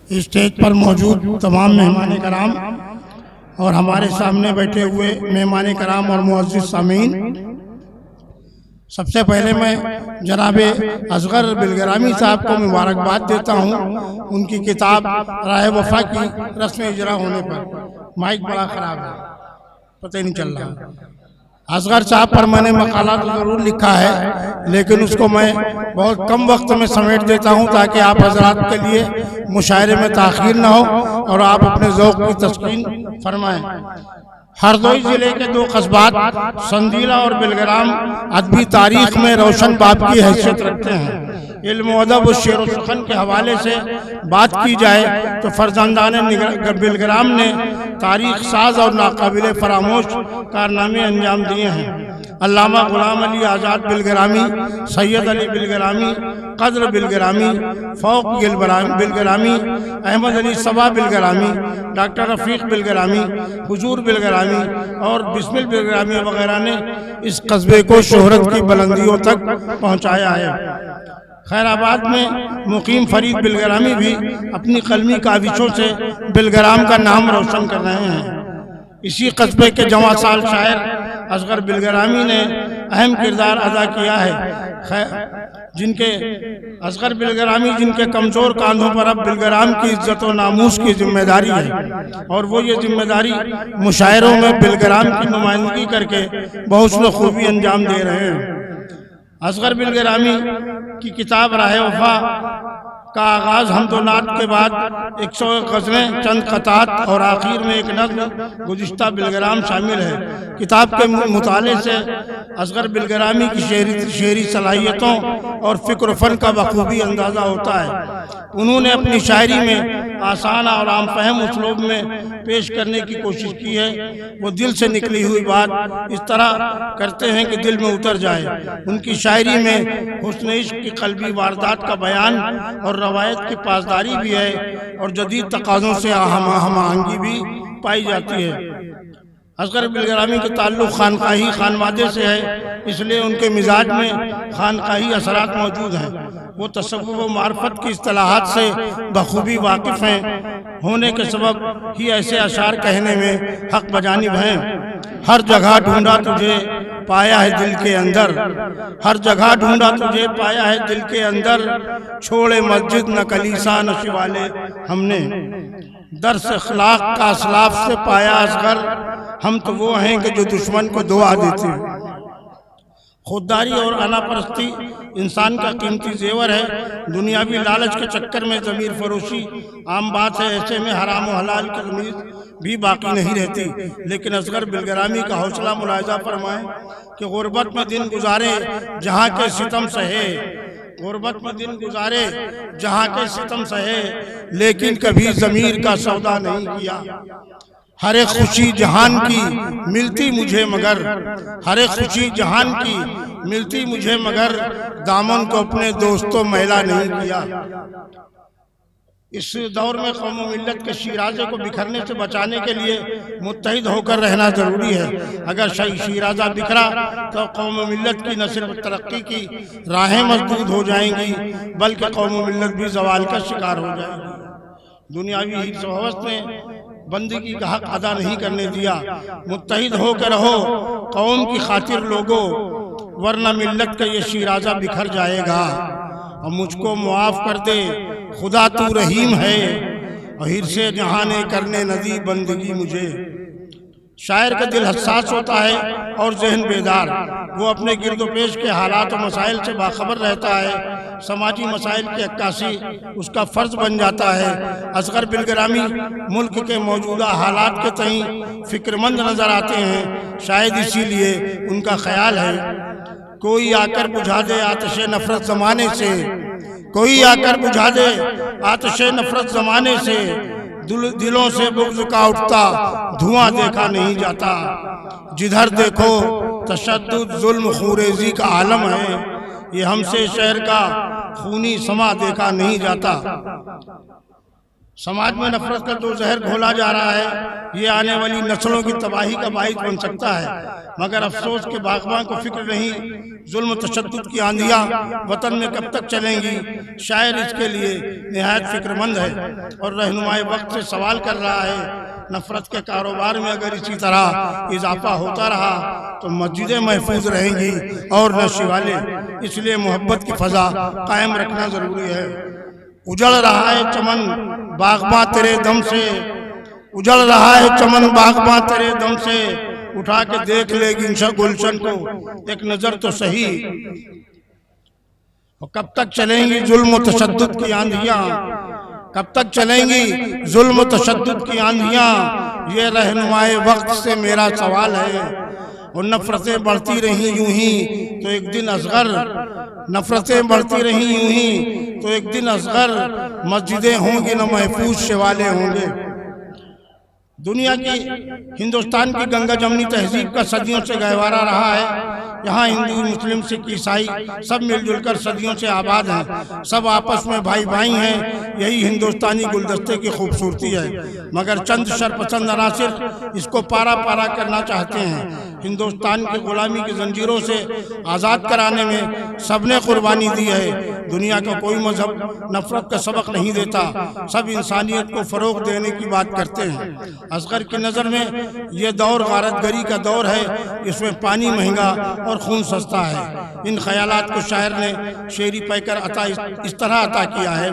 Stage پر موجود تمام مہمان کرام اور ہمارے سامنے بیٹھے ہوئے مہمان کرام اور معزز سامعین، سب سے پہلے میں جناب اصغر بلگرامی صاحب کو مبارکباد دیتا ہوں ان کی کتاب راہ وفا کی رسم اجرا ہونے پر۔ مائک بڑا خراب ہے، پتہ ہی نہیں چل رہا۔ اصغر صاحب پر میں نے مقالات ضرور لکھا ہے، لیکن اس کو میں بہت کم وقت میں سمیٹ دیتا ہوں تاکہ آپ حضرات کے لیے مشاعرے میں تاخیر نہ ہو اور آپ اپنے ذوق کی تسکین فرمائیں۔ ہردوئی ضلع کے دو قصبات سندیلہ اور بلگرام ادبی تاریخ میں روشن باب کی حیثیت رکھتے ہیں۔ علم و ادب و شعر و سخن کے حوالے سے بات کی جائے تو فرزندان بلگرام نے تاریخ ساز اور ناقابل فراموش کارنامے انجام دیے ہیں۔ علامہ غلام علی آزاد بلگرامی، سید علی بلگرامی، قدر بلگرامی، فوق بلگرامی، احمد علی صبا بلگرامی، ڈاکٹر رفیق بلگرامی، حضور بلگرامی اور بسمل بلگرامی وغیرہ نے اس قصبے کو شہرت کی بلندیوں تک پہنچایا ہے۔ خیر آباد میں مقیم فرید بلگرامی بھی اپنی قلمی کاوشوں سے بلگرام کا نام روشن کر رہے ہیں۔ اسی قصبے کے جواں سال شاعر اصغر بلگرامی نے اہم کردار ادا کیا ہے۔ اصغر بلگرامی جن کے کمزور کاندھوں پر اب بلگرام کی عزت و ناموس کی ذمہ داری ہے، اور وہ یہ ذمہ داری مشاعروں میں بلگرام کی نمائندگی کر کے بحسن خوبی انجام دے رہے ہیں۔ اصغر بلگرامی کی کتاب راہ وفا کا آغاز حمد و نعت کے بعد 101 غزلیں، چند قطعات اور آخر میں ایک نظم گزشتہ بلگرام شامل ہے۔ کتاب کے مطالعے سے اصغر بلگرامی کی شعری صلاحیتوں اور فکر و فن کا بخوبی اندازہ ہوتا ہے۔ انہوں نے اپنی شاعری میں آسان اور عام فہم اسلوب میں پیش کرنے کی کوشش کی ہے۔ وہ دل سے نکلی ہوئی بات اس طرح کرتے ہیں کہ دل میں اتر جائے۔ ان کی شاعری میں حسن عشق کی قلبی واردات کا بیان اور روایت کی پاسداری بھی ہے، اور جدید تقاضوں سے ہم آہنگی بھی پائی جاتی ہے۔ اصغر بلگرامی کا تعلق خانقاہی خانوادے سے ہے، اس لیے ان کے مزاج میں خانقاہی اثرات موجود ہیں۔ وہ تصوف و معرفت کی اصطلاحات سے بخوبی واقف ہیں، ہونے کے سبب ہی ایسے اشعار کہنے میں حق بجانب ہیں۔ ہر جگہ ڈھونڈا تجھے پایا ہے دل کے اندر، ہر جگہ ڈھونڈا تجھے پایا ہے دل کے اندر، چھوڑے مسجد نہ کلیسا نہ شوالے ہم نے، درس اخلاق کا اسلاف سے پایا اصغر، ہم تو وہ ہیں کہ جو دشمن کو دعا دیتے ہیں۔ خودداری اور انا پرستی انسان کا قیمتی زیور ہے۔ دنیاوی لالچ کے چکر میں ضمیر فروشی عام بات ہے، ایسے میں حرام و حلال کی تمیز بھی باقی نہیں رہتی۔ لیکن اصغر بلگرامی کا حوصلہ ملاحظہ فرمائیں کہ غربت میں دن گزارے جہاں کے ستم سہے، غربت میں دن گزارے جہاں کے ستم سہے، لیکن کبھی ضمیر کا سودا نہیں کیا۔ ہر ایک خوشی جہان کی ملتی مجھے مگر، ہر ایک خوشی جہان کی ملتی مجھے مگر، دامن کو اپنے دوستوں میلا نہیں کیا۔ اس دور میں قوم و ملت کے شیرازے کو بکھرنے سے بچانے کے لیے متحد ہو کر رہنا ضروری ہے۔ اگر شیرازہ بکھرا تو قوم و ملت کی نہ صرف ترقی کی راہیں مسدود ہو جائیں گی بلکہ قوم و ملت بھی زوال کا شکار ہو جائے گی۔ دنیاوی حرص و ہوس نے بندگی کا حق ادا نہیں کرنے دیا۔ متحد ہو کر رہو قوم کی خاطر لوگو، ورنہ ملت کا یہ شیرازہ بکھر جائے گا۔ اور مجھ کو معاف کر دے خدا تو رحیم ہے، اور حرص جہاں نے کرنے ندی بندگی مجھے۔ شاعر کا دل حساس ہوتا ہے اور ذہن بیدار، وہ اپنے گرد و پیش کے حالات و مسائل سے باخبر رہتا ہے۔ سماجی مسائل کی عکاسی اس کا فرض بن جاتا ہے۔ اصغر بلگرامی ملک کے موجودہ حالات کے تئیں فکر مند نظر آتے ہیں، شاید اسی لیے ان کا خیال ہے کوئی آ کر بجھا دے آتش نفرت زمانے سے، کوئی آ کر بجھا دے آتش نفرت زمانے سے، دلوں سے بغض کا اٹھتا دھواں دیکھا نہیں جاتا، جدھر دیکھو تشدد ظلم خوریزی کا عالم ہے، یہ ہم سے شہر کا خونی سما دیکھا نہیں جاتا۔ سماج میں نفرت کا جو زہر گھولا جا رہا ہے یہ آنے والی نسلوں کی تباہی کا باعث بن سکتا ہے، مگر افسوس کے باغباں کو فکر نہیں ظلم و تشدد کی آندھیاں وطن میں کب تک چلیں گی۔ شاعر اس کے لیے نہایت فکر مند ہے اور رہنمائے وقت سے سوال کر رہا ہے، نفرت کے کاروبار میں اگر اسی طرح اضافہ ہوتا رہا تو مسجدیں محفوظ رہیں گی اور نہ شیوالے، اس لیے محبت کی فضا قائم رکھنا ضروری ہے۔ اجڑ رہا ہے چمن باغباں تیرے دم سے، اجڑ رہا ہے چمن باغباں تیرے دم سے، اٹھا کے دیکھ لے گلشن کو ایک نظر تو صحیح۔ کب تک چلیں گی ظلم و تشدد کی آندھیاں، کب تک چلیں گی ظلم و تشدد کی آندھیاں، یہ رہنمائے وقت سے میرا سوال ہے۔ اور نفرتیں بڑھتی رہیں یوں ہی تو ایک دن اصغر، نفرتیں بڑھتی رہیں یوں ہی تو ایک دن اصغر، مسجدیں ہوں گی نہ محفوظ شیوالے ہوں گے۔ دنیا کی ہندوستان کی گنگا جمنی تہذیب کا صدیوں سے گہوارہ رہا ہے۔ یہاں ہندو مسلم سکھ عیسائی سب مل جل کر صدیوں سے آباد ہیں، سب آپس میں بھائی بھائی ہیں، یہی ہندوستانی گلدستے کی خوبصورتی ہے، مگر چند شرپسند عناصر اس کو پارا پارا کرنا چاہتے ہیں۔ ہندوستان کی غلامی کی زنجیروں سے آزاد کرانے میں سب نے قربانی دی ہے۔ دنیا کا کوئی مذہب نفرت کا سبق نہیں دیتا، سب انسانیت کو فروغ دینے کی بات کرتے ہیں۔ اصغر کی نظر میں یہ دور غارت گری کا دور ہے، اس میں پانی مہنگا اور خون سستا ہے۔ ان خیالات کو شاعر نے شعری پیکر اس طرح عطا کیا ہے،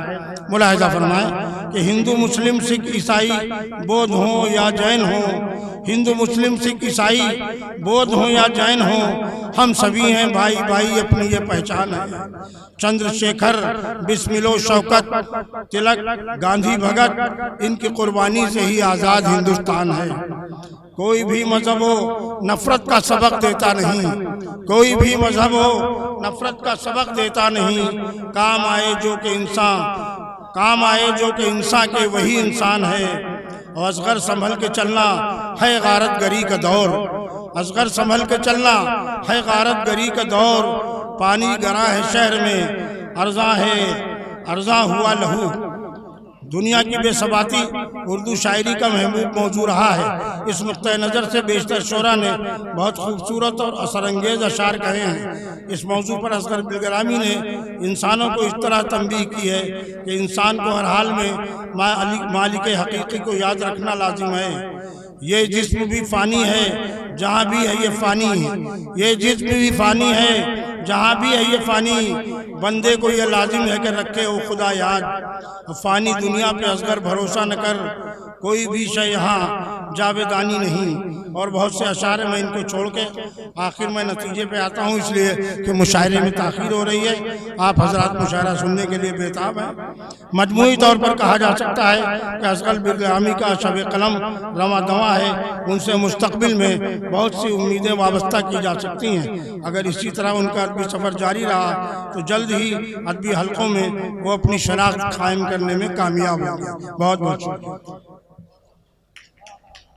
ملاحظہ فرمائیں کہ ہندو مسلم سکھ عیسائی بودھ ہوں یا جین ہوں، ہندو مسلم سکھ عیسائی بودھ ہوں یا جین ہوں، ہم سبھی ہیں بھائی بھائی، اپنی یہ پہچان ہے۔ چندر شیکھر، بسملو، شوکت، تلک، گاندھی، بھگت، ان کی قربانی سے ہی آزاد ہندوستان ہے۔ کوئی بھی مذہب ہو نفرت کا سبق دیتا نہیں، کوئی بھی مذہب ہو نفرت کا سبق دیتا نہیں، کام آئے جو کہ انسان کے وہی انسان ہے۔ اور اصغر سنبھل کے چلنا ہے غارت گری کا دور، اصغر سنبھل کے چلنا ہے غارت گری کا دور، پانی گرا ہے شہر میں، ارزاں ہوا لہو۔ دنیا کی بے ثباتی اردو شاعری کا محبوب موضوع رہا ہے۔ اس نقطۂ نظر سے بیشتر شعراء نے بہت خوبصورت اور اثر انگیز اشعار کہے ہیں۔ اس موضوع پر اصغر بلگرامی نے انسانوں کو اس طرح تنبیہ کی ہے کہ انسان کو ہر حال میں مالک حقیقی کو یاد رکھنا لازم ہے۔ یہ جسم بھی فانی ہے جہاں بھی ہے یہ فانی ہے، یہ جسم بھی فانی ہے جہاں بھی ہے یہ فانی، بندے کو یہ لازم ہے کہ رکھے وہ خدا یاد۔ فانی دنیا پہ اصغر بھروسہ نہ کر، کوئی بھی شے یہاں جاویدانی نہیں۔ اور بہت سے اشعار میں ان کو چھوڑ کے آخر میں نتیجے پہ آتا ہوں، اس لیے کہ مشاعرے میں تاخیر ہو رہی ہے، آپ حضرات مشاعرہ سننے کے لیے بےتاب ہیں۔ مجموعی طور پر کہا جا سکتا ہے کہ اصغر بلگرامی کا شب قلم رواں دواں ہے، ان سے مستقبل میں بہت سی امیدیں وابستہ کی جا سکتی ہیں۔ اگر اسی طرح ان کا ادبی سفر جاری رہا تو جلد ہی ادبی حلقوں میں وہ اپنی شناخت قائم کرنے میں کامیاب ہوں گے۔ بہت بہت شکریہ۔